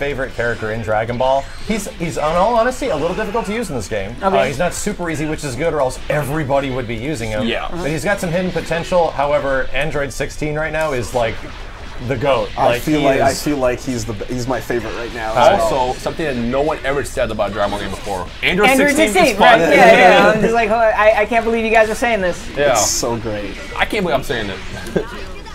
favorite character in Dragon Ball. He's in all honesty, a little difficult to use in this game. Okay. He's not super easy, which is good, or else everybody would be using him. Yeah. But he's got some hidden potential. However, Android 16 right now is like the GOAT. I feel like he's my favorite right now. Also, something that no one ever said about Dragon Ball game before. Android 16 is fun. right? Yeah. I'm just like, I can't believe you guys are saying this. Yeah. It's so great. I can't believe I'm saying it.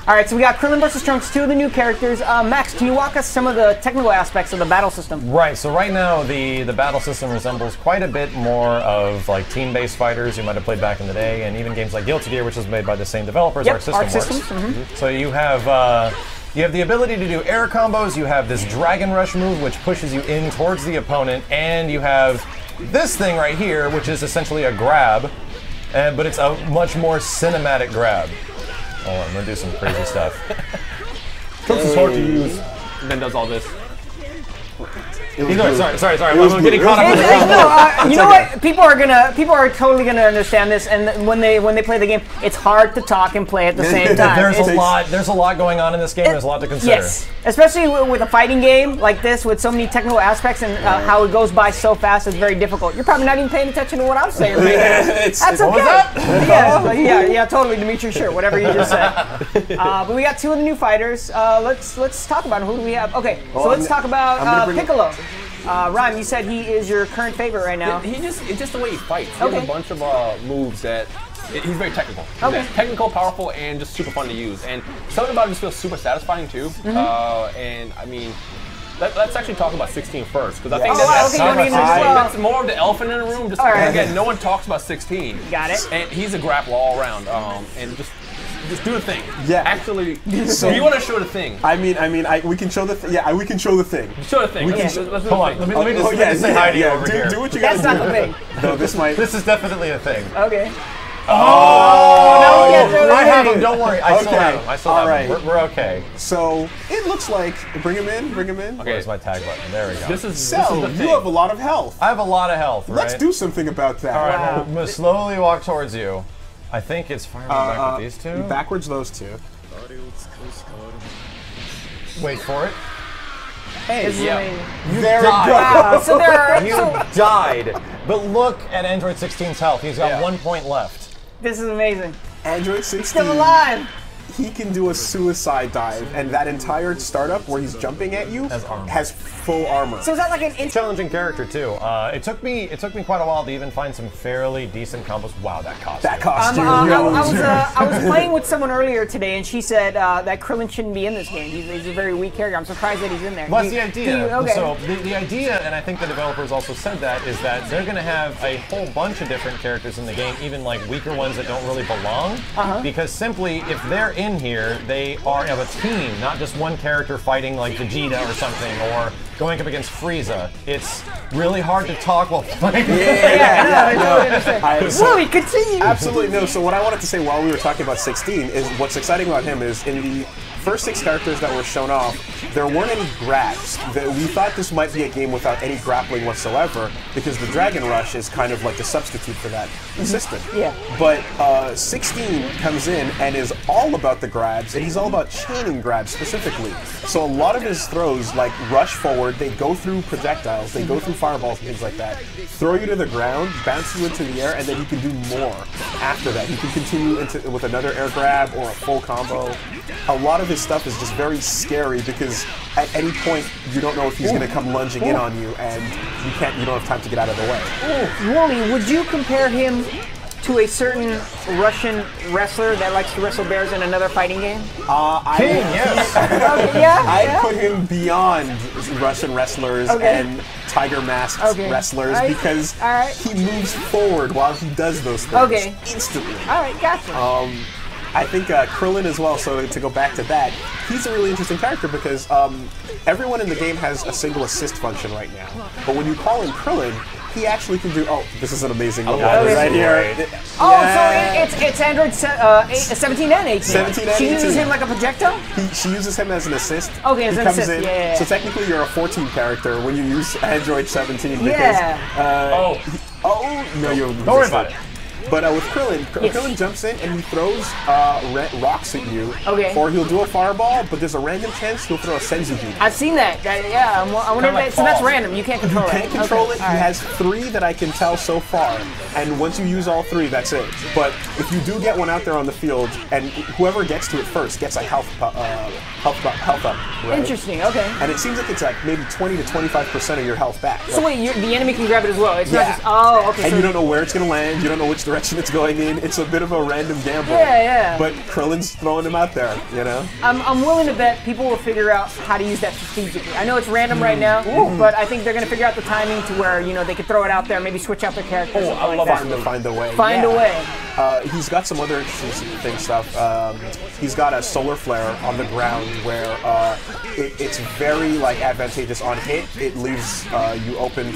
All right, so we got Krillin versus Trunks, 2 of the new characters. Max, can you walk us some of the technical aspects of the battle system? Right, so right now the battle system resembles quite a bit more of like team-based fighters you might have played back in the day, and even games like Guilty Gear, which was made by the same developers, Arc System Works. So you have the ability to do air combos, you have this Dragon Rush move which pushes you in towards the opponent, and you have this thing right here which is essentially a grab, but it's a much more cinematic grab. Hold on, I'm gonna do some crazy stuff. Trunks is hard to use. And then does all this. Sorry. I'm getting caught up in the you know what? People are totally gonna understand this, and when they play the game, it's hard to talk and play at the same time. There's a lot going on in this game. There's a lot to consider. Yes, especially with a fighting game like this, with so many technical aspects and how it goes by so fast, it's very difficult. You're probably not even paying attention to what I'm saying. Right now. That's okay. What was that? Yeah, totally, Dimitri. Sure, whatever you just said. But we got 2 of the new fighters. Let's talk about them. Who do we have? Okay, so let's talk about Piccolo. Ryan, you said he is your current favorite right now. It's just the way he fights. He has a bunch of moves that he's very technical. Okay. Technical, powerful, and just super fun to use. And something about it just feels super satisfying too. And I mean, let's actually talk about 16 first, because I think that's more of the elephant in the room. Just again, no one talks about 16. Got it. And he's a grappler all around. And just do the thing. Yeah. Actually, so you want to show the thing. I mean, we can show the thing. Yeah, we can show the thing. Show the thing. Let's do the thing. Hold on, let me just say hi to you over here. Do what you gotta do. That's not the thing. No, This is definitely a thing. Okay. Oh! No, I have him, don't worry. I still have him. All right. We're okay. So, it looks like, bring him in. Okay. Where's my tag button? There we go. This is So, the thing. you have a lot of health. I have a lot of health, right? Let's do something about that. All right, I'm gonna slowly walk towards you. I think it's firing back with these 2. Backwards, those 2. Wait for it. Hey, You there died. we go. Wow, so there are. You died. But look at Android 16's health. He's got 1 point left. This is amazing. Android 16. Still alive. He can do a suicide dive, and that entire startup where he's jumping at you has full armor. So is that like an Challenging character too. It took me quite a while to even find some fairly decent combos. Wow, that costume. That costume. I was playing with someone earlier today, and she said that Krillin shouldn't be in this game. He's a very weak character. I'm surprised that he's in there. Well, that's the idea. Okay. So the idea, and I think the developers also said that, is that they're going to have a whole bunch of different characters in the game, even like weaker ones that don't really belong. Because simply, if they're in here, they are of a team, not just one character fighting like Vegeta or something, or going up against Frieza. It's really hard to talk while fighting. Really, continue. Absolutely no. So what I wanted to say while we were talking about 16 is what's exciting about him is in the first 6 characters that were shown off, there weren't any grabs. We thought this might be a game without any grappling whatsoever because the Dragon Rush is kind of like the substitute for that system. Yeah. But 16 comes in and is all about the grabs, and he's all about chaining grabs specifically. So a lot of his throws, like rush forward, they go through projectiles, they go through fireballs and things like that, throw you to the ground, bounce you into the air, and then you can do more after that. You can continue with another air grab or a full combo. A lot of his stuff is just very scary because at any point you don't know if he's going to come lunging in on you, and you don't have time to get out of the way. Wooly, would you compare him to a certain Russian wrestler that likes to wrestle bears in another fighting game? Yes. I put him beyond Russian wrestlers and Tiger Mask wrestlers because he moves forward while he does those things instantly. All right, gotcha. I think Krillin as well, so to go back to that, he's a really interesting character because everyone in the game has a single assist function right now. But when you call in Krillin, he actually can do, this is an amazing one right here. So it's Android 17 and 18. 17 and 18. She uses him like a projectile? She uses him as an assist. Okay, as an assist, in, So technically you're a 14 character when you use Android 17 because... no, don't worry about it. But with Krillin, Krillin jumps in and he throws rocks at you. Okay. Or he'll do a fireball, but there's a random chance he'll throw a Senzu Bean. I've seen that. Yeah, I wonder if so that's random. You can't control it. You can't control it. He has 3 that I can tell so far, and once you use all 3, that's it. But if you do get one out there on the field, and whoever gets to it first gets a health up. Right? Interesting. Okay. And it seems like it's like maybe 20 to 25% of your health back. So wait, the enemy can grab it as well. It's not just okay. And you don't know where it's gonna land. You don't know which direction it's going in. It's a bit of a random gamble. Yeah. But Krillin's throwing him out there. You know. I'm willing to bet people will figure out how to use that strategically. I know it's random right now, but I think they're gonna figure out the timing to where they could throw it out there, maybe switch out their characters. I love find a way. Find a way. He's got some other interesting stuff. He's got a solar flare on the ground where it's very advantageous on hit. It leaves you open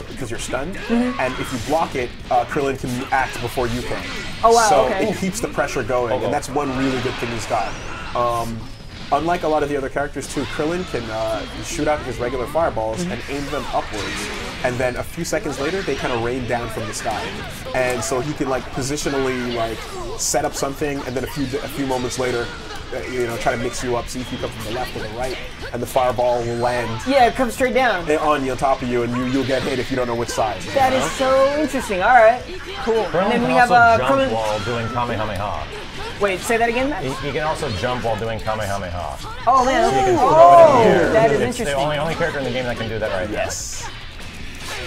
because you're stunned, and if you block it, Krillin can act before you can. Oh wow! So it keeps the pressure going, and that's one really good thing he's got. Unlike a lot of the other characters too, Krillin can shoot out his regular fireballs and aim them upwards, and then a few seconds later they kind of rain down from the sky, and so he can positionally set up something, and then a few moments later, try to mix you up, see if you come from the left or the right, and the fireball will land. Yeah, it comes straight down on top of you, and you'll get hit if you don't know which side. That is so interesting. All right, cool. Krillin and then can we have also jump Krillin while doing Kamehameha. Wait, say that again, Matt? He can also jump while doing Kamehameha. Oh man, so you can throw it in the air. That is it's interesting. the only character in the game that can do that right now. Yes.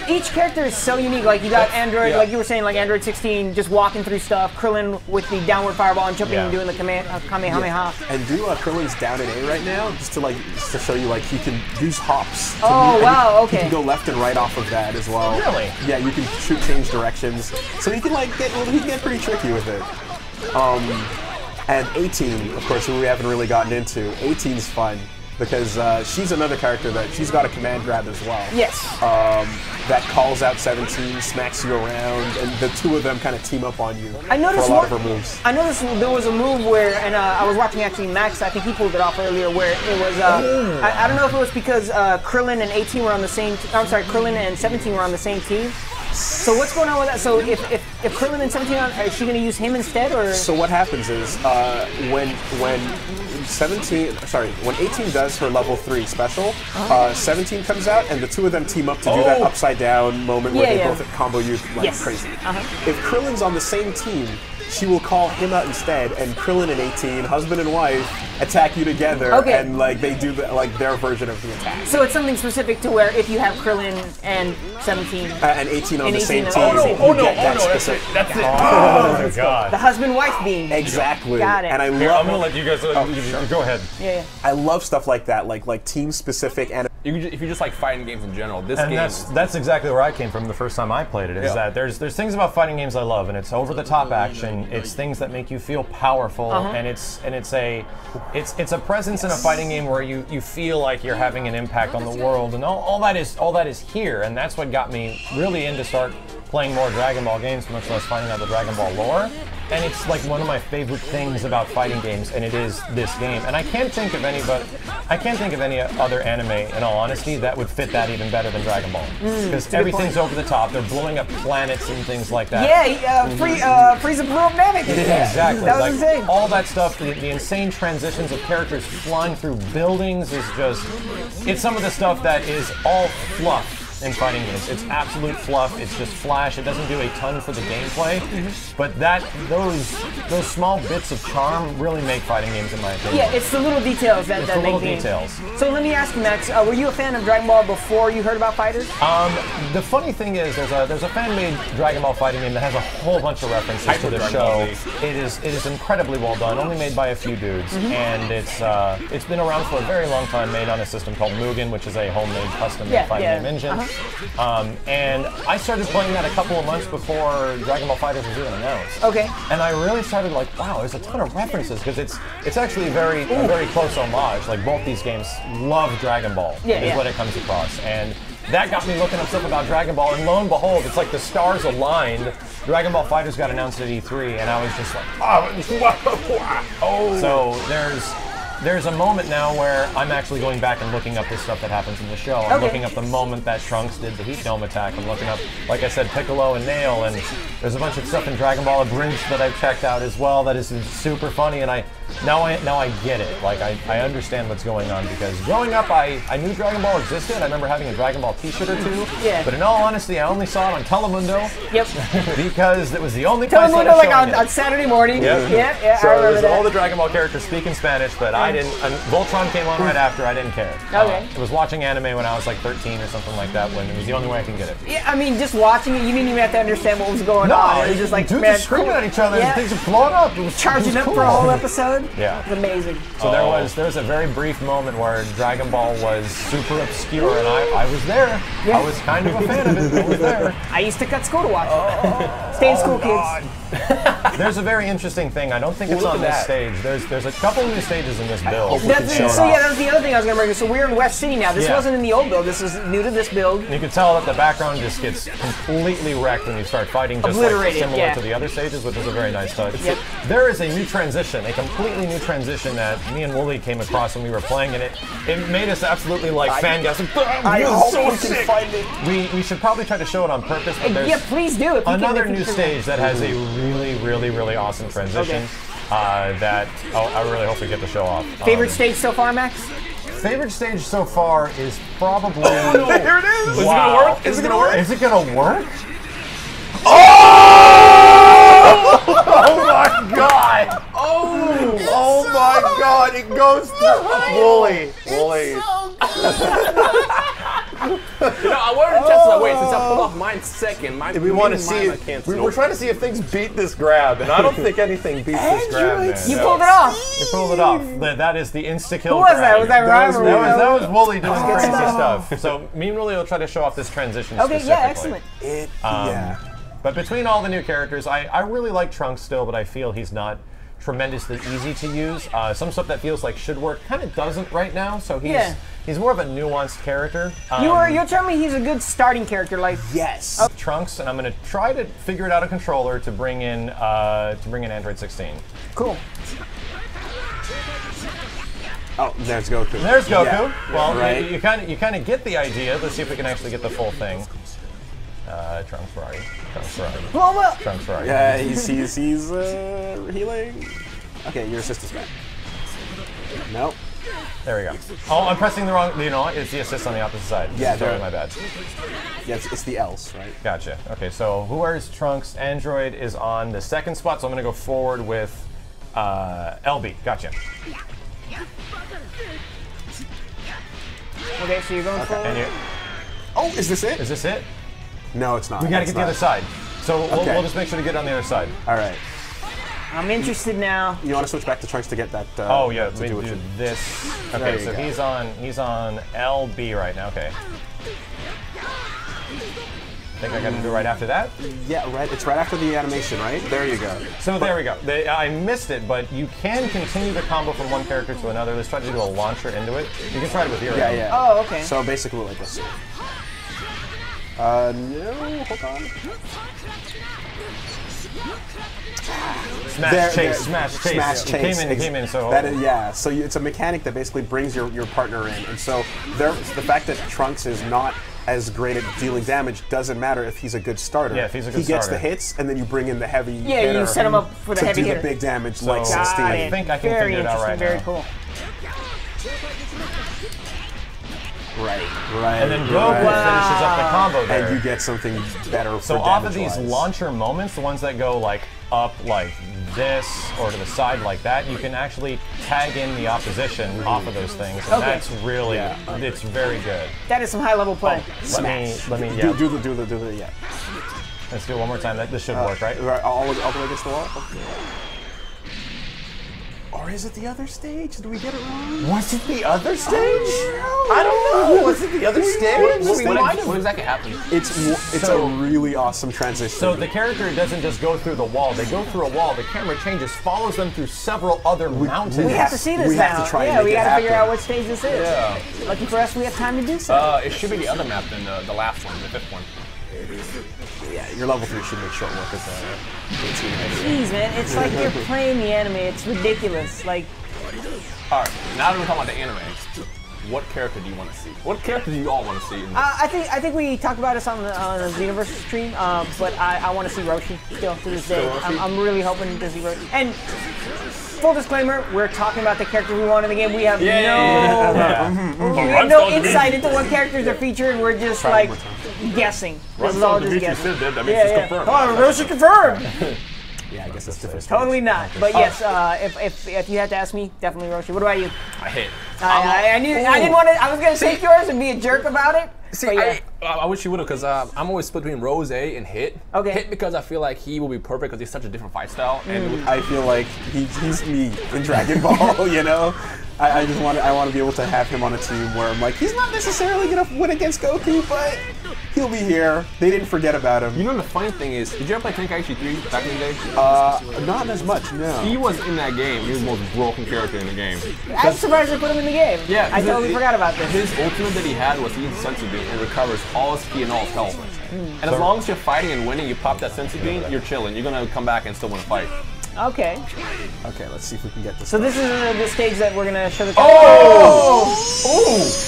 Each character is so unique. Like you got Android, like you were saying, like Android 16, just walking through stuff. Krillin with the downward fireball and jumping and doing the Kamehameha. Yeah. And do Krillin's down in A right now, just to show you, he can use hops. Oh wow, okay. He can go left and right off of that as well. Really? Yeah, you can change directions, so he can get pretty tricky with it. And 18, of course, who we haven't really gotten into. 18's fun because she's another character that she's got a command grab as well. Yes. That calls out 17, smacks you around, and the two of them kind of team up on you I noticed for a lot of her moves. I noticed there was a move where, and I was watching actually Max, I think he pulled it off earlier, where it was, I don't know if it was because Krillin and 18 were on the same, Krillin and 17 were on the same team. So what's going on with that? So if Krillin and 17 is she going to use him instead, or? So what happens is when 18 does her level 3 special, 17 comes out and the two of them team up to do that upside down moment where they both combo you crazy. If Krillin's on the same team, she will call him out instead, and Krillin and 18, husband and wife, attack you together, and they do their version of the attack. So it's something specific to where if you have Krillin and 17 and 18 on the same team, that's it. Oh my god. The husband-wife being. Exactly. Got it. And I love. I'm gonna let you guys go ahead. Yeah. I love stuff like that, like team-specific and. If you just like fighting games in general, this game. That's exactly where I came from the first time I played it. Is that there's things about fighting games I love, and it's over-the-top action. It's things that make you feel powerful, and it's a presence in a fighting game where you feel like you're having an impact on the world, and all that is here, and that's what got me really into start playing more Dragon Ball games, much less finding out the Dragon Ball lore. And it's one of my favorite things about fighting games, and it is this game. And I can't think of any other anime, in all honesty, that would fit that even better than Dragon Ball. Because everything's over the top. They're blowing up planets and things like that. Yeah, Frieza blew up Namek. Yeah, exactly. That was insane. All that stuff, the insane transitions of characters flying through buildings is it's some of the stuff that is all fluff in fighting games. It's absolute fluff. It's just flash. It doesn't do a ton for the gameplay, but those small bits of charm really make fighting games, in my opinion. Yeah, it's the little details that make games. So let me ask you, Max, were you a fan of Dragon Ball before you heard about fighters? The funny thing is, there's a fan-made Dragon Ball fighting game that has a whole bunch of references to the show. It is incredibly well done, only made by a few dudes, and it's been around for a very long time, made on a system called Mugen, which is a homemade custom-made fighting game engine. And I started playing that a couple of months before Dragon Ball FighterZ was even announced. Okay. And I really started wow, there's a ton of references, because it's actually a very close homage. Like, both these games love Dragon Ball, is what it comes across. And that got me looking up stuff about Dragon Ball, and lo and behold, it's like the stars aligned. Dragon Ball FighterZ got announced at E3, and I was just like, oh. So there's a moment now where I'm actually going back and looking up this stuff that happens in the show. I'm looking up the moment that Trunks did the Heat Dome attack. I'm looking up, like I said, Piccolo and Nail, and there's a bunch of stuff in Dragon Ball Abridged that I've checked out as well that is super funny, and now I get it. Like, I understand what's going on, because growing up, I knew Dragon Ball existed. I remember having a Dragon Ball t-shirt or two. Yeah. But in all honesty, I only saw it on Telemundo. Yep. Because it was the only place that Telemundo, like on Saturday morning. Yep. Yeah, so I remember that. all the Dragon Ball characters speak in Spanish, but I didn't. Voltron came on right after. I didn't care. Okay. I was watching anime when I was like 13 or something like that, when it was the only way I can get it. Yeah, I mean, just watching it, you didn't even have to understand what was going on. It was just like, dudes man, are screaming at each other, yeah. and things are blowing up. It was Charging up cool. for a whole episode. Yeah. It was amazing. So there was a very brief moment where Dragon Ball was super obscure, and I was there. Yeah. I was kind of a fan of it. I was there. I used to cut school to watch it. Stay in school, kids. There's a very interesting thing. I don't think it's on this stage. There's a couple new stages in this build. That was the other thing I was going to bring up. So we're in West City now. This wasn't in the old build. This is new to this build. You can tell that the background just gets completely wrecked when you start fighting, just like similar to the other stages, which is a very nice touch. Yep. There is a new transition, a completely new transition that me and Wooly came across when we were playing, and it made us absolutely like fangirls. I hope we can find it. We should probably try to show it on purpose, but there's please do. another new stage that has a really awesome transition that I really hope we get to show off. Favorite stage so far, Max? Favorite stage so far is probably... Here it is! Wow. Is it gonna work? Is it gonna work? Oh my god! Oh my god! It goes through Wooly. You know, I wanted to test it. Wait, since I pulled off mine second, we want to see it. We're trying to see if things beat this grab, and I don't think anything beats this grab, man. You pulled it off. You pulled it off. That is the insta-kill. Who was that? Was that Ryan? That was Wooly doing crazy stuff. So me and Wooly will try to show off this transition specifically. Yeah, excellent. But between all the new characters, I really like Trunks still, but I feel he's not tremendously easy to use. Some stuff that feels like should work kind of doesn't right now, so he's more of a nuanced character. You're telling me he's a good starting character, like yes. Trunks, and I'm going to try to figure it out a controller to bring in Android 16. Cool. Oh, there's Goku. There's Goku. Yeah. Well, you kind of get the idea. Let's see if we can actually get the full thing. Trunks Ferrari. Blow him up. Trunks Ferrari. Yeah, he's healing. Okay, your assist is back. Nope. There we go. Oh, I'm pressing the wrong. You know what? It's the assist on the opposite side. Yeah, sorry, my bad. Yeah, it's the L's, right? Gotcha. Okay, so where's Trunks? Android is on the second spot, so I'm going to go forward with LB. Gotcha. Okay, so you're going forward. Oh, is this it? Is this it? No, it's not. We got to get the other side. So we'll just make sure to get on the other side. All right. I'm interested now. You want to switch back to Trunks to get that? Oh yeah, let me do this. Okay, so he's on LB right now. Okay. I think I got to do it right after that. Yeah, right. It's right after the animation, right? There you go. So there we go. I missed it, but you can continue the combo from one character to another. Let's try to do a launcher into it. You can try it with Hero. Yeah. Oh, okay. So basically, like this. No, hold on. Smash chase. It came in. So so it's a mechanic that basically brings your partner in, and so the fact that Trunks is not as great at dealing damage doesn't matter if he's a good starter. Yeah, if he's a good starter. He gets the hits, and then you bring in the heavy hitter you set him up for the heavy hitter. To do the big damage, so like 16. I think I can figure it out right now. Very cool. Right. And then Goku finishes up the combo there. And you get something better so off of these launcher moments, the ones that go like up like this or to the side like that, you can actually tag in the opposition off of those things. And that's really, it's very good. That is some high level play. Let me, do the, yeah. Let's do it one more time. This should work, right? All the way against the wall? Okay. Or is it the other stage? Did we get it wrong? Was it the other stage? I don't know. Was it the other stage? What exactly happened? It's a really awesome transition. So the character doesn't just go through the wall. They go through a wall. The camera changes, follows them through several other mountains. We have to see this now. We have to try and make we it got to figure happen. out what stage this is. Yeah. Lucky for us, we have time to do so. It should be the other map than the last one, the fifth one. Yeah, your level 3 should make short work of 18. Jeez, man, it's like you're playing the anime. It's ridiculous. Like, All right, now that we're talking about the anime, what character do you want to see? What character do you all want to see? In this? I think we talked about this on the Xenoverse stream, but I want to see Roshi still to this day. I'm really hoping to see Roshi. And full disclaimer, we're talking about the character we want in the game. We have no insight into what characters are featured. We're just like guessing. This is all just guessing. That means it's confirmed. Oh, Roshi confirmed. Yeah, I guess that's different. Totally not. But yes, if you had to ask me, definitely Roshi. What about you? I hit. I didn't want to. I was gonna take yours and be a jerk about it. See, I wish you would have, because I'm always split between Rose and Hit. Okay. Hit because I feel like he will be perfect because he's such a different fight style. And I feel like he's me in Dragon Ball, you know? I want to be able to have him on a team where I'm like, he's not necessarily going to win against Goku, but he'll be here. They didn't forget about him. You know the funny thing is, did you ever play Tenkaichi 3 back in the day? Not as much, no. He was in that game. He was the most broken character in the game. I'm surprised they put him in the game. Yeah, I totally forgot about this. His ultimate that he had was he uses Senzu Bean and recovers all his ki and all his health. And as long as you're fighting and winning, you pop that Senzu Bean, you're chilling. You're gonna come back and still win a fight. Okay. Okay, let's see if we can get this. So this is the stage that we're gonna show the. Oh!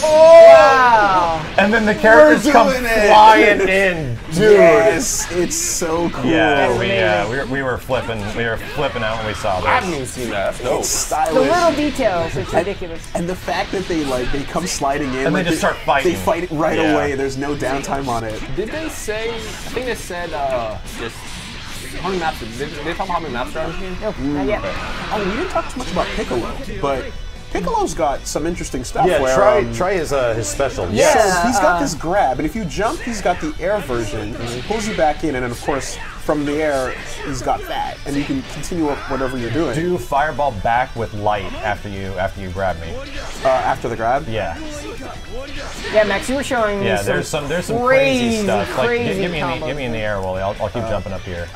Wow! And then the characters come flying in, dude. Yes, it's so cool. Yeah, we were flipping out when we saw I haven't this. even seen that. That's dope. It's The stylish. little details, it's ridiculous. And the fact that they come sliding in And they just start fighting. They fight it right Yeah. away. There's no downtime on it. Did they say? I think they said just how many maps? Did they talk about how many maps there are in this game? Nope, not yet. Oh, we didn't talk too much about Piccolo, but Piccolo's got some interesting stuff. Yeah, where, try his special. Yeah. So he's got this grab, and if you jump, he's got the air version. He pulls you back in, and then of course, from the air, he's got that, and you can continue up whatever you're doing. Do fireball back with light after you grab me. After the grab? Yeah. Yeah, Max, you were showing me Yeah, some there's some crazy stuff. Like crazy give me in the air, Wooly. I'll keep jumping up here.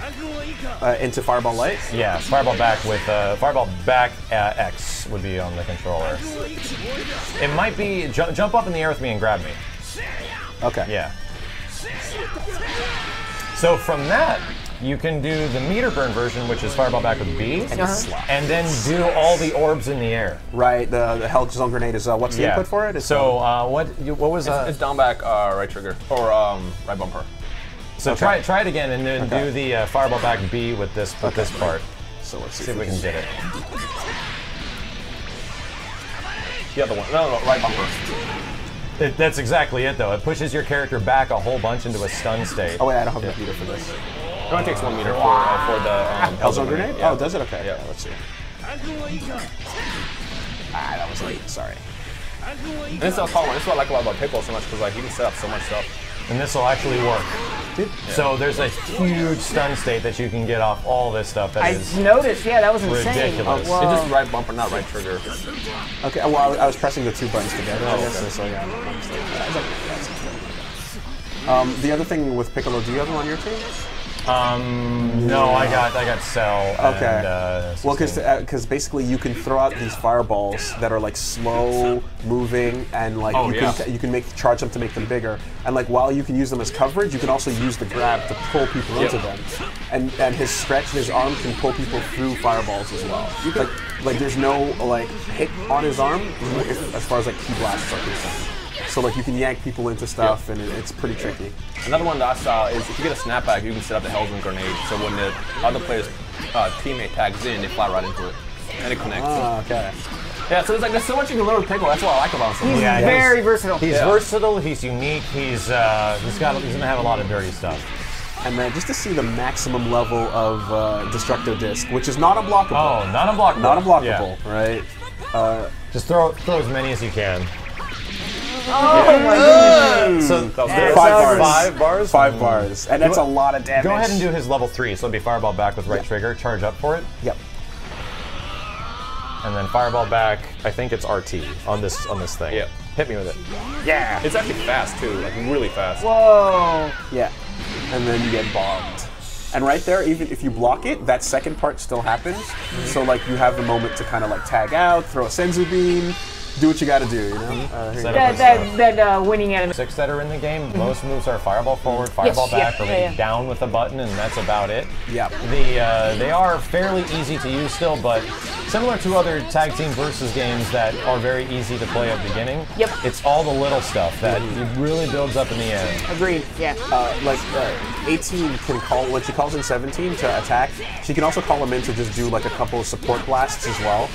Into Fireball Light? Yeah, fireball back with fireball back X would be on the controller. It might be jump up in the air with me and grab me. Okay. Yeah. So from that, you can do the meter burn version, which is fireball back with B, and then do all the orbs in the air. Right, the Hell Zone Grenade is, what's the input for it? It's, so what was It's down back right trigger or right bumper. So try it again and then do the fireball back B with this part. So let's See if we can get it. The other one. No, right bumper. That's exactly it, though. It pushes your character back a whole bunch into a stun state. Oh wait, I don't have enough meter for this. It only takes 1 meter for the Hell Zone Grenade? Yeah. Oh, does it? Okay. Yeah. Let's see. That was late. Sorry. And this is what I like about Piccolo so much, because like he can set up so much stuff. And this will actually work. So there's a huge stun state that you can get off all this stuff. That I is noticed, yeah, that was insane. ridiculous. Whoa. It's just right bumper, not right trigger. Okay. Well, I was pressing the two buttons together. I guess. okay. So yeah. The other thing with Piccolo, do you have him on your team? No, I got Cell. Okay. And, Well, because basically you can throw out these fireballs that are like slow moving, and like you can charge them to make them bigger. And like while you can use them as coverage, you can also use the grab to pull people into them. And his stretch, his arm can pull people through fireballs as well. Like there's no like hit on his arm as far as like key blasts are concerned. So like you can yank people into stuff, and it's pretty tricky. Another one that I saw is if you get a snapback, you can set up the Hell Zone Grenade. So when the other player's teammate tags in, they fly right into it, and it connects. Oh, okay. Yeah, so there's so much you can learn with Piccolo. That's what I like about him. He's Yeah, very versatile. He's versatile. He's unique. He's gonna have a lot of dirty stuff. And then just to see the maximum level of Destructo Disc, which is not unblockable. Oh, not unblockable. Not unblockable, Yeah. right? Just throw as many as you can. Oh my goodness. So Five bars. 5 bars. 5 bars, and that's a lot of damage. Go ahead and do his level 3. So it'll be fireball back with right trigger. Charge up for it. Yep. And then fireball back. I think it's RT on this thing. Yeah. Hit me with it. Yeah. It's actually fast too, like really fast. Whoa. Yeah. And then you get bombed. And right there, even if you block it, that second part still happens. So like you have the moment to kind of like tag out, throw a Senzu Bean, do what you got to do, you know? Here you go. That winning animation. 6 that are in the game. Most moves are fireball forward, fireball back, or maybe down with a button, and that's about it. Yep. They are fairly easy to use still, but similar to other tag team versus games that are very easy to play at the beginning. Yep. It's all the little stuff that really builds up in the end. Agreed. Yeah. 18 can call, when she calls in 17 to attack, she can also call them in to just do like a couple of support blasts as well.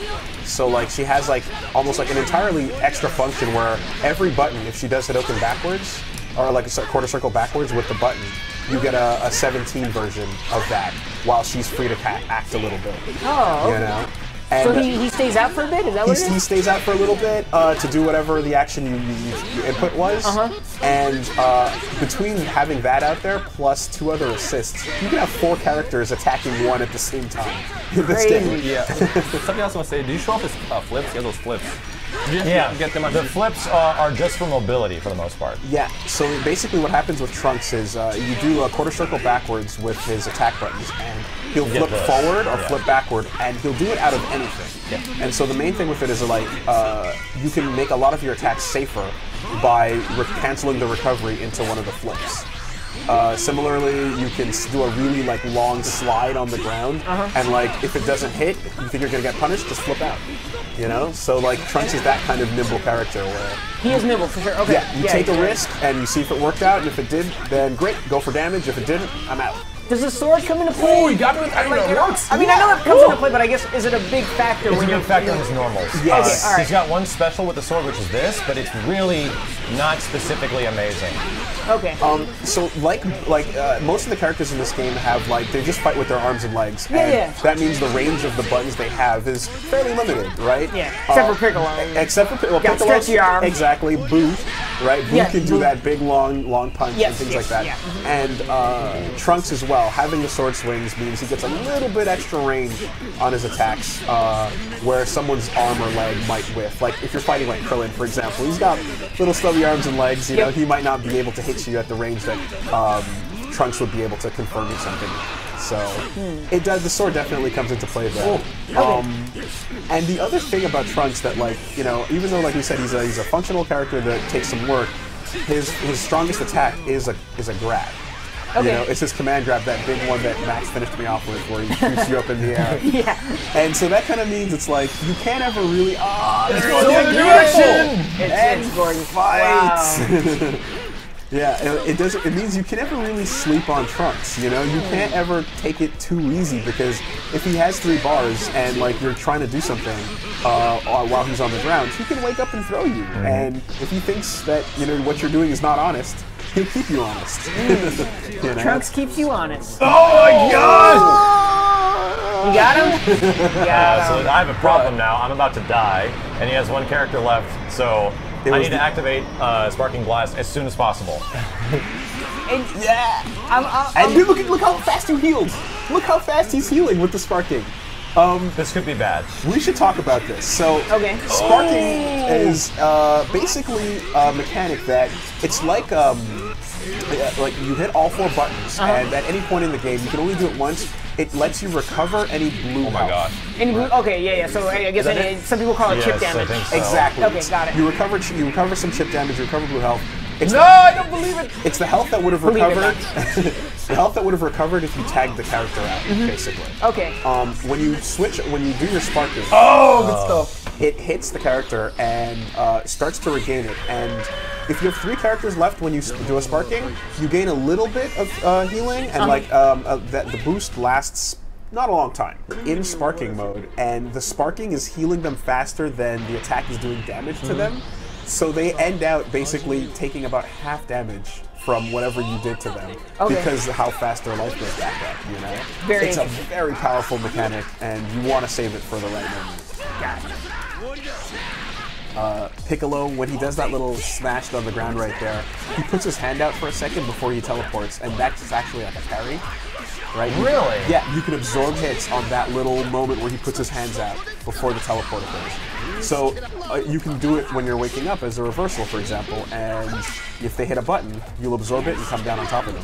So like she has like almost like an entirely extra function where every button, if she does Hadouken backwards, or like a quarter circle backwards with the button, you get a 17 version of that while she's free to act a little bit. Oh, okay. You know? And so he stays out for a bit? Is that what it is? He stays out for a little bit to do whatever the action your input was. And between having that out there plus 2 other assists, you can have 4 characters attacking one at the same time in this game. Yeah. Something else I want to say, do you show off his flips? He has those flips. Yeah, get them the flips are just for mobility for the most part. Yeah, so basically what happens with Trunks is you do a quarter circle backwards with his attack buttons, and he'll flip forward or flip backward, and he'll do it out of anything. Yeah. And so the main thing with it is like you can make a lot of your attacks safer by canceling the recovery into one of the flips. Similarly, you can do a really like long slide on the ground, and like if it doesn't hit, you think you're gonna get punished, just flip out. You know, so like Trunks is that kind of nimble character where he is nimble for sure. Okay. Yeah, you take a risk and you see if it worked out, and if it did, then great, go for damage. If it didn't, I'm out. Does the sword come into play? Oh, you got me with that. It works. I mean, I know it comes into play, but I guess is it a big factor when you're a big factor in his normals? Yes. Okay, all right. He's got one special with the sword, which is this, but it's really not specifically amazing. Okay. So like most of the characters in this game have like they just fight with their arms and legs, Yeah, and that means the range of the buttons they have is fairly limited, right? Yeah. Except for Piccolo. Except for Piccolo. Got stretchy arms. Exactly. Boo. Right. Boo can do Boo. that big long punch and things like that. Yeah. And Trunks as well. Having the sword swings means he gets a little bit extra range on his attacks, where someone's arm or leg might whiff. Like if you're fighting like Krillin, for example, he's got little stubby arms and legs. You know, he might not be able to hit you at the range that Trunks would be able to confirm you something. So it does. The sword definitely comes into play there. And the other thing about Trunks that, like, you know, even though, like we said, he's a functional character that takes some work, his strongest attack is a grab. You know, it's his command grab, that big one that Max finished me off with, where he shoots you up in the air. And so that kind of means it's like you can't ever really let's go the other direction and fight. Wow. Yeah, it means you can never really sleep on Trunks, you know? You can't ever take it too easy, because if he has 3 bars and like you're trying to do something while he's on the ground, he can wake up and throw you. And if he thinks that, you know, what you're doing is not honest, he'll keep you honest. You know? Trunks keeps you honest. Oh my god! You got him? So I have a problem now. I'm about to die, and he has 1 character left, so I need to activate Sparking Blast as soon as possible. And dude, look how fast you healed. Look how fast he's healing with the Sparking. This could be bad. We should talk about this. So, Sparking is basically a mechanic that it's like you hit all 4 buttons, and at any point in the game, you can only do it once. It lets you recover any blue health. Oh my god. Any blue? Okay, yeah. So I guess some people call it chip damage. I think so. Exactly. Okay, got it. You recover some chip damage. You recover blue health. I don't believe it. It's the health that would have recovered. The health that would have recovered if you tagged the character out, basically. Okay. When you do your Sparking. Good stuff. It hits the character and starts to regain it. And if you have 3 characters left when you do a Sparking, you gain a little bit of healing, and the boost lasts not a long time in Sparking mode. And the Sparking is healing them faster than the attack is doing damage to them. So they end out basically taking about half damage from whatever you did to them, because of how fast their life goes back up, you know? It's a very powerful mechanic, and you want to save it for the right moment. Piccolo, when he does that little smash on the ground right there, he puts his hand out for a second before he teleports, and that's actually like a parry. Right? Really? Yeah, you can absorb hits on that little moment where he puts his hands out before the teleport occurs. So you can do it when you're waking up as a reversal, for example, and if they hit a button, you'll absorb it and come down on top of them.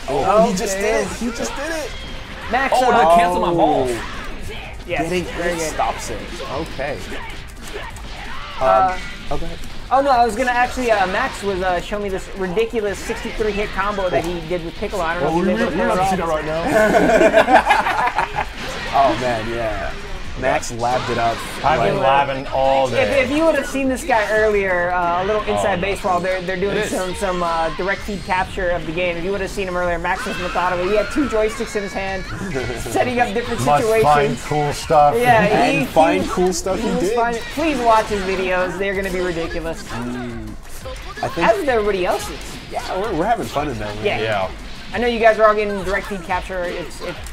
Oh, he just did it! He just did it! Max, that canceled my balls. Yes, Getting very good. stops it. Okay. Go ahead. Oh no, I was gonna actually. Max was showing me this ridiculous 63 hit combo that he did with Piccolo. I don't know if you're able to see that right now. Oh man, yeah. Max labbed it up. I've been labbing all day. If you would have seen this guy earlier, a little inside baseball, they're doing some direct feed capture of the game. If you would have seen him earlier, Max was methodical. He had 2 joysticks in his hand, setting up different situations. Find cool stuff. Yeah, and find cool stuff he did. Please watch his videos. They're going to be ridiculous. I think, as with everybody else's. Yeah, we're having fun in there. Man. Yeah. I know you guys are all getting direct feed capture.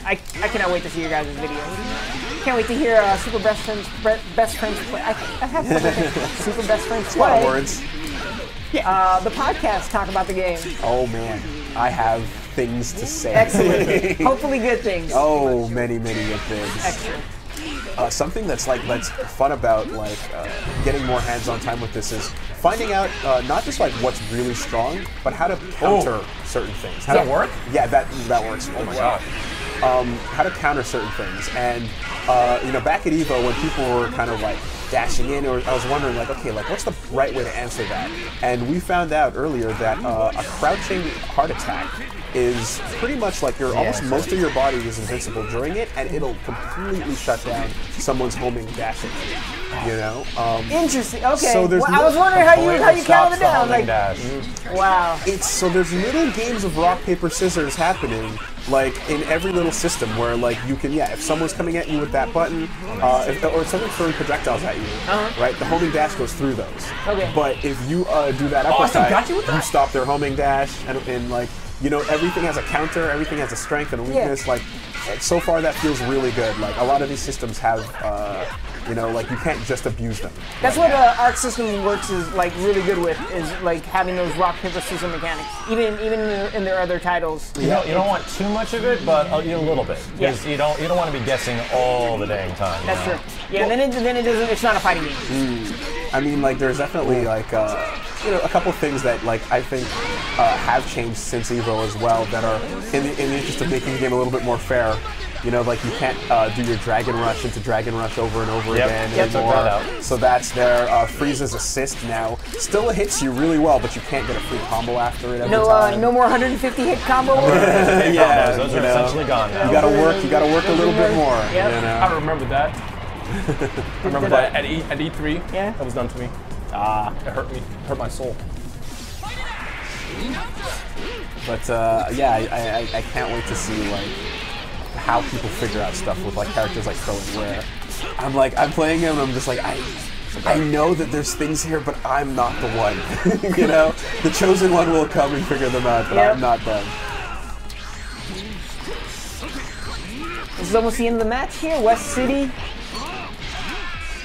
I cannot wait to see your guys' videos. Can't wait to hear Super Best Friends play. I have fun with it. Super Best Friends play. A lot of words. The podcast talk about the game. Oh man, I have things to say. Excellent. Hopefully good things. Oh, many good things. Excellent. Something that's fun about getting more hands-on time with this is finding out not just what's really strong, but how to counter certain things. How to work? Yeah, that works. Oh my god. How to counter certain things, and back at Evo when people were kind of dashing in, or I was wondering what's the right way to answer that? And we found out earlier that a crouching heart attack is pretty much almost most of your body is invincible during it, and it'll completely shut down someone's homing dashing. Interesting. Okay. So there's I was wondering how you counted it down. Wow. So there's little games of rock paper scissors happening, in every little system where you can if someone's coming at you with that button, or someone's throwing projectiles at you, right? The homing dash goes through those. Okay. But if you do that uppercut, you stop their homing dash, and everything has a counter, everything has a strength and a weakness. So far that feels really good. A lot of these systems have, you can't just abuse them. That's what Arc System Works is really good with, is having those rock paper scissors mechanics, even in their other titles. You don't want too much of it, but a little bit, because you don't want to be guessing all the dang time. That's true. Yeah, then it doesn't. It's not a fighting game. I mean, there's definitely a couple things that I think have changed since Evo as well that are in the interest of making the game a little bit more fair. You can't do your Dragon Rush into Dragon Rush over and over again anymore. So that's there. Frieza's assist now still hits you really well, but you can't get a free combo after it every time. No more 150 hit combo. Yeah, those are essentially gone now. You gotta work a little bit more. Yep. I remember that. I remember that at E3. Yeah. That was done to me. It hurt me. It hurt my soul. But I can't wait to see how people figure out stuff with characters like Krillin, where I'm playing him and I'm just I know that there's things here, but I'm not the one. The chosen one will come and figure them out, but I'm not them. This is almost the end of the match here. West City.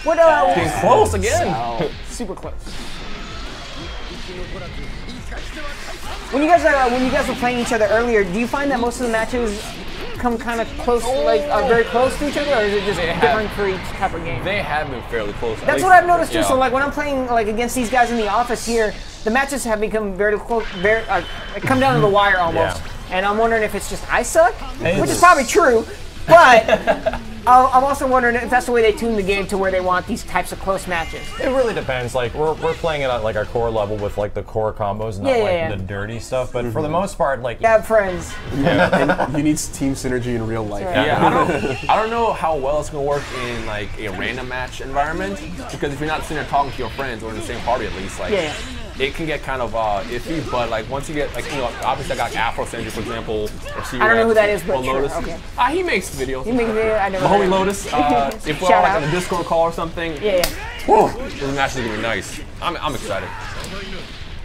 What getting close again. So, super close. When you guys were playing each other earlier, do you find that most of the matches come kind of close, very close to each other, or is it just different for each type of game? They have been fairly close. That's what I've noticed too. So when I'm playing against these guys in the office here, the matches have become very close, come down to the wire almost. Yeah. And I'm wondering if it's just I suck, which is probably true, but. I'm also wondering if that's the way they tune the game to where they want these types of close matches. It really depends. We're playing it at our core level with the core combos, not the dirty stuff. But for the most part, you have friends. Yeah, and you need team synergy in real life. Right. Yeah, I don't know how well it's gonna work in a random match environment, because if you're not sitting there talking to your friends or in the same party at least, it can get kind of iffy. But once you get obviously I got Afro Sendry, for example, or C-Rex, I don't know who that is, but Lotus. Sure. Okay. He makes videos. He makes videos. I never. My homie Lotus. If we're on a Discord call or something, those matches are gonna be nice. I'm excited.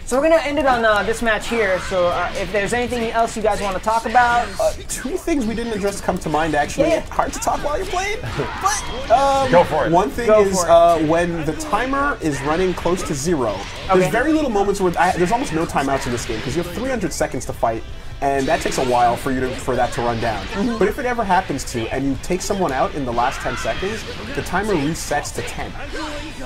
So we're going to end it on this match here. So if there's anything else you guys want to talk about. 2 things we didn't address come to mind, actually. Yeah. Hard to talk while you're playing. But go for it. One thing is when the timer is running close to 0, there's very little moments where there's almost no timeouts in this game because you have 300 seconds to fight. and that takes a while for that to run down. But if it ever happens to, and you take someone out in the last 10 seconds, the timer resets to 10.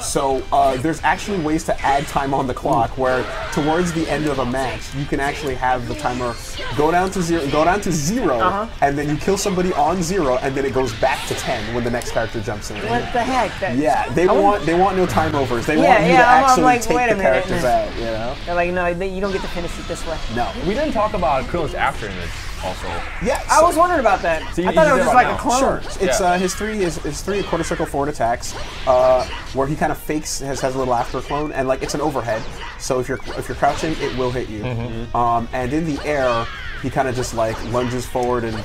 So there's actually ways to add time on the clock where towards the end of a match, you can actually have the timer go down to zero, and then you kill somebody on 0, and then it goes back to 10 when the next character jumps in. What the heck? Yeah, they want no time overs. They want you to actually take the characters out. You know? They're like, no, you don't get to finish it this way. No. We didn't talk about Krillin's after image also. Yeah, I was wondering about that. I thought it was just like a clone. Sure. It's his three quarter circle forward attacks, where he kind of fakes has a little after clone, and like it's an overhead. So if you're crouching, it will hit you. And in the air, he kind of just like lunges forward and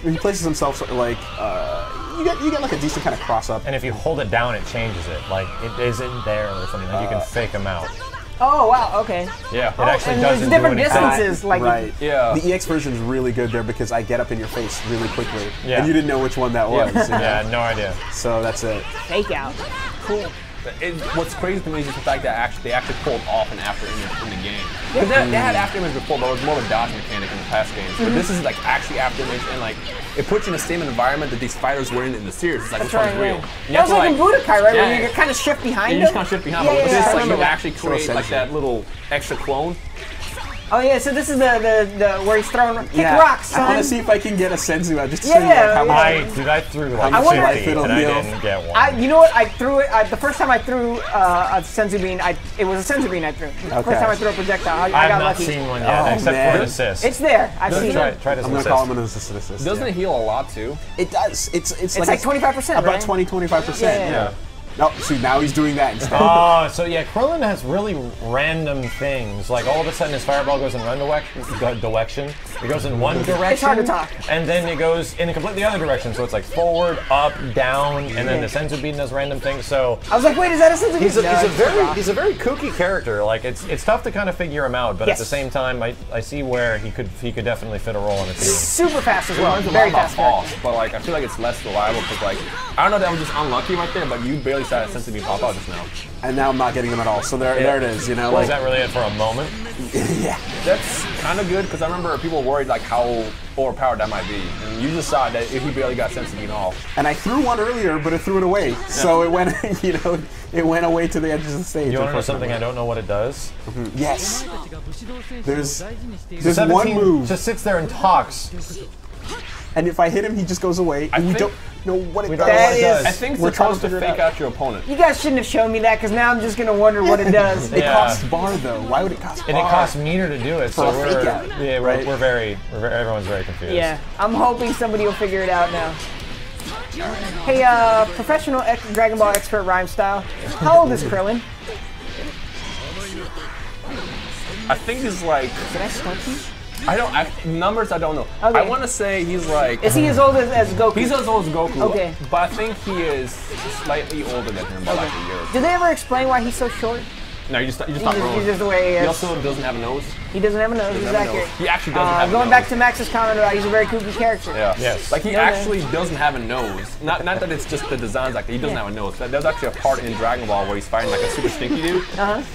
he places himself like you get like a decent kind of cross up. And if you hold it down, it changes it. Like it isn't there or something. Like you can fake them out. Oh wow, okay. Yeah, it actually and doesn't there's different do anything. distances, like right. Yeah. The EX version is really good there because I get up in your face really quickly, Yeah. and you didn't know which one that was. You know? Yeah, no idea. So that's it. fake out. Cool. What's crazy to me is just the fact that they actually pulled off an after image in the game. Because they had after image before, but it was more of a dodge mechanic in the past games. But this is like actually after image, and like it puts you in the same environment that these fighters were in the series. It's like which one's real. That was like in Budokai, right? Where you kind of shift behind you them. just kind of shift behind Yeah, them. But yeah, this I like you remember actually create like that little extra clone. Oh yeah, so this is the where he's throwing kick rocks, son. I want to see if I can get a senzu out just to Yeah, see like how much. I threw like I wonder- 50 and I didn't get one. You know what? I threw it. The first time I threw a senzu bean, it was a senzu bean I threw. The first time I threw a projectile, I I have got not lucky. seen one yet, except man. for an assist. It's there. I've seen it. Try to I'm gonna call him an assist. Doesn't it heal a lot too? It does. It's like 25%, About right? 20-25%. Yeah. No, see now he's doing that instead. Oh, so yeah, Krillin has really random things. Like all of a sudden his fireball goes in one direction. It goes in one direction. It's hard to talk. And then it goes in a completely other direction. So it's like forward, up, down, and then the senzu bean does random things. So I was like, wait, is that a senzu bean? he's No, he's a very kooky character. Like it's tough to kind of figure him out, but at the same time, I see where he could definitely fit a role on a team. super fast as well. It's Very about fast. false, but like I feel like it's less reliable because like I don't know, that was just unlucky right there, but you barely saw that sense to be pop out just now. And now I'm not getting them at all. So there it is. You know, Was like that really it for a moment? yeah. That's kind of good because I remember people worried like how overpowered that might be, and you just saw that if he barely got sense to being off. And I threw one earlier, but it threw it away. So it went, it went away to the edges of the stage. You want to know something I don't know what it does? Yes. There's 17 one move, just sits there and talks. and if I hit him, he just goes away. And we think- don't know what it We does. don't know what it That is- does. I think it's We're trying to supposed to figure it fake out. out your opponent. You guys shouldn't have shown me that because now I'm just gonna wonder what it does. It Yeah. costs bar though. Why would it cost bar? And it costs meter to do it, so For a fake out, right? everyone's very confused. Yeah, I'm hoping somebody will figure it out now. Hey, professional Dragon Ball expert Rhyme Style. How old is Krillin? I think he's like Did I stunt you? numbers I don't know. Okay. I want to say he's like Is he as old as Goku? he's as old as Goku. Okay. But I think he is slightly older than him by like a year. Did they ever explain why he's so short? No, you just He's not just, wrong. he's just the way he He is. also doesn't have a nose. He doesn't have a nose. He's Doesn't have a accurate. nose. He actually doesn't have a Going nose. back to Max's comment about he's a very kooky character. Yeah. Yes. Like he No, no. actually doesn't have a nose. Not that it's just the designs like that. He doesn't have a nose. There's actually a part in Dragon Ball where he's fighting like a super stinky dude.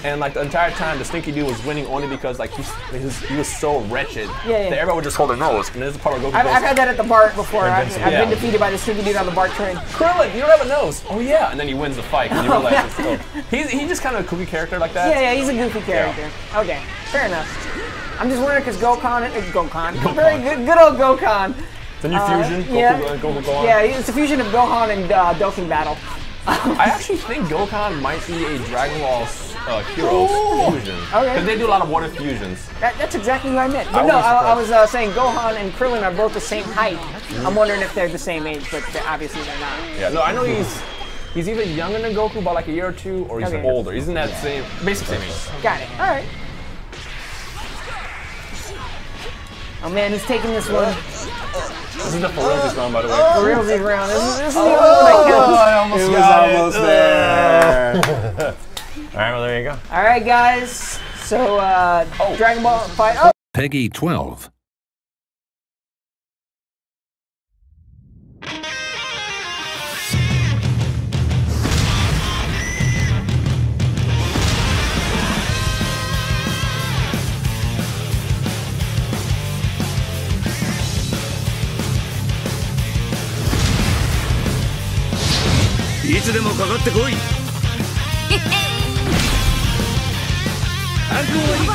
And like the entire time the stinky dude was winning only because like he was so wretched Yeah. that everyone would just hold their nose. And there's a part where Goku I've goes, had that at the BART before. I've Invincible. been Yeah. defeated by the stupid dude on the BART train. Krillin, you don't have a nose. Oh yeah. And then he wins the fight and you realize it's still. He's just kind of a kooky character like that. Yeah, he's a goofy character. Okay, fair enough. I'm just wondering because Gokhan, very good old Gokhan. The new fusion. Yeah. Goku Gohan. Yeah, it's a fusion of Gohan and Dokkan Battle. I actually think Gokhan might be a Dragon Ball Heroes fusion. Okay. Because they do a lot of water fusions. That's exactly who I meant. But I no, wasn't I was saying Gohan and Krillin are both the same height. I'm wondering if they're the same age, but obviously they're not. Yeah, no, I know he's either younger than Goku by like a year or two, or he's Okay. older. He's in that basic same age. Got it. All right. Oh man, he's taking this one. This is the Ferocious round, by the way. For realsies round. This is the only one that counts. I almost It was got it. almost there. All right, well there you go. All right, guys. So Dragon Ball fight. Oh. Peggy 12. かかってこい。覚悟はいいか。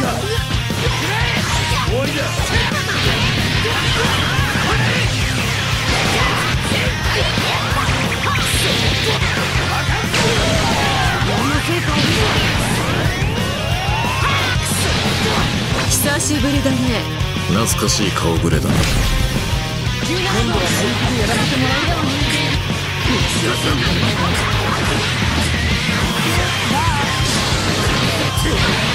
終わりだ。久しぶりだね。懐かしい顔ぶれだな。今度は本気でやらせてもらうよ。内田さん。